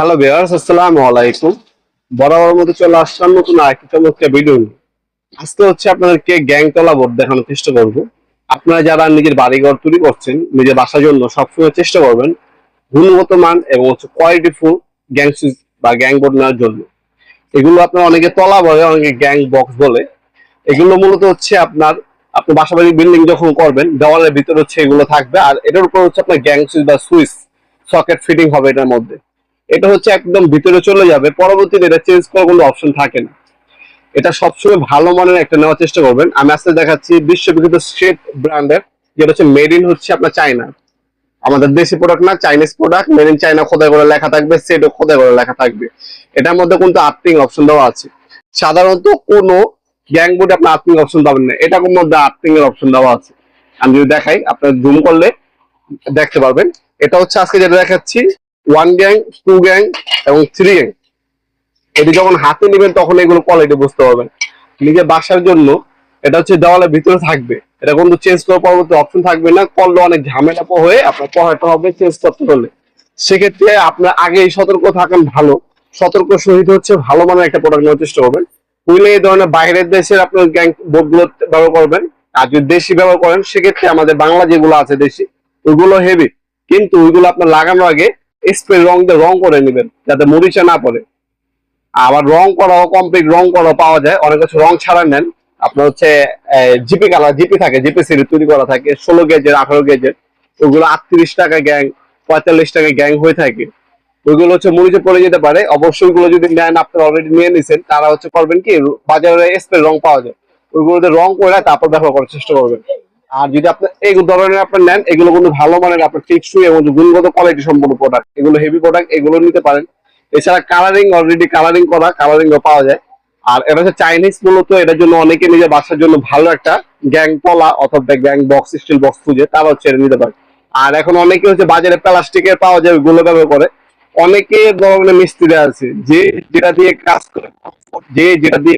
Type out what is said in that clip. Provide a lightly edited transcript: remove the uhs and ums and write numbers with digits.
Hello viewers, আসসালামু আলাইকুম। বরাবর মতো চলে আসলাম নতুন আরেকটি চমৎকার ভিডিও নিয়ে। আজকে হচ্ছে আপনাদেরকে গ্যাং তলা বোর্ড দেখানোর চেষ্টা করব। আপনারা যারা নিজের বাড়িঘর তৈরি করছেন, নিজের বাসার জন্য সবসময় চেষ্টা করবেন গুণগত মান এবং হচ্ছে কোয়ালিটিফুল গ্যাং সুইচ বা গ্যাং বোর্ড নেওয়ার জন্য। এগুলো আপনার অনেকে তলা বলে, অনেকে গ্যাং বক্স বলে। এগুলো মূলত হচ্ছে আপনার বাসা বাড়ির বিল্ডিং যখন করবেন, দেওয়ালের ভিতরে হচ্ছে এগুলো থাকবে, আর এটার উপর হচ্ছে আপনার গ্যাং সুইচ বা সুইচ সকেট ফিটিং হবে এটার মধ্যে। এটা হচ্ছে একদম ভিতরে চলে যাবে, পরবর্তীতে এটা চেঞ্জ করার কোনো অপশন থাকে না। এটা সবসময় ভালো মানের একটা নেওয়ার চেষ্টা করবেন। আমি আজকে দেখাচ্ছি বিশ্ববিখ্যাত স্টেট ব্র্যান্ডের, যেটা হচ্ছে মেড ইন হচ্ছে আপনার চায়না। আমাদের দেশি প্রোডাক্ট না, Chinese product, made in China খোদাই করে লেখা থাকবে, সেটও খোদাই করে লেখা থাকবে। এটার মধ্যে কিন্তু আর্থিং অপশন দেওয়া আছে। সাধারণত কোনো গ্যাং বোর্ডে আপনি আর্থিং অপশন পাবেন না, এটার মধ্যে আর্থিং এর অপশন দেওয়া আছে। আমি যদি দেখাই, আপনার জুম করলে দেখতে পারবেন। এটা হচ্ছে আজকে যেটা দেখাচ্ছি, ওয়ান গ্যাং, টু গ্যাং এবং থ্রি গ্যাং। এটি যখন হাতে নেবেন তখন এগুলো কোয়ালিটি বুঝতে পারবেন। নিজের বাসার জন্য এটা হচ্ছে দেওয়ালের ভিতরে থাকবে, এটা কিন্তু চেঞ্জ করার পরবর্তী অপশন থাকবে না, করলে অনেক ঝামেলা হয়ে আপনার পড়াটা হবে চেঞ্জ করতে হলে। সেক্ষেত্রে আপনার আগেই সতর্ক থাকেন ভালো। সতর্ক সহিত হচ্ছে ভালো মানের একটা প্রোডাক্ট নেওয়ার চেষ্টা করবেন। বুঝলে এই ধরনের বাইরের দেশের আপনার গ্যাং বোর্ড গুলো ব্যবহার করবেন। আর যদি দেশি ব্যবহার করেন, সেক্ষেত্রে আমাদের বাংলা যেগুলো আছে দেশি, ওইগুলো হেভি, কিন্তু ওইগুলো আপনার লাগানোর আগে স্প্রে রং দিয়ে রং করে নেবেন, যাতে মরিচা না পড়ে। আবার রং করাও, কমপ্লিট রং করাও পাওয়া যায়, অনেক কিছু রং ছাড়া নেন। আপনার হচ্ছে জিপি কালার, জিপি থাকে, জিপি সিরিজ তৈরি করা থাকে 16 গেজের, 18 গেজের। ওগুলো 38 টাকা গ্যাং, 45 টাকা গ্যাং হয়ে থাকে। ওইগুলো হচ্ছে মরিচে পড়ে যেতে পারে। অবশ্যই ওইগুলো যদি নেন, আপনারা অলরেডি নিয়ে নিছেন, তারা হচ্ছে করবেন কি, বাজারে স্প্রে রং পাওয়া যায়, ওইগুলোতে রং করে তারপর ব্যবহার করার চেষ্টা করবেন। আর যদি আপনার এই ধরনের আপনার নেন, এগুলো কিন্তু ভালো মানের আপনার টেকসই এবং গুণগত কোয়ালিটি সম্পন্ন প্রোডাক্ট, এগুলো হেভি প্রোডাক্ট, এগুলো নিতে পারেন। এছাড়া কালারিং, অলরেডি কালারিং করা, কালারিং পাওয়া যায়। আর এটা হচ্ছে চাইনিজ, মূলত এটার জন্য অনেকে নিজের বাসার জন্য ভালো একটা গ্যাং তলা অথবা গ্যাং বক্স, স্টিল বক্স খুঁজে তারা হচ্ছে এটা নিতে পারে। আর এখন অনেকে হচ্ছে বাজারে প্লাস্টিকের পাওয়া যায়, ওইগুলো ব্যবহার করে। অনেকে ধরনের মিস্ত্রি আছে যে যেটা দিয়ে কাজ করে, যে যেটা দিয়ে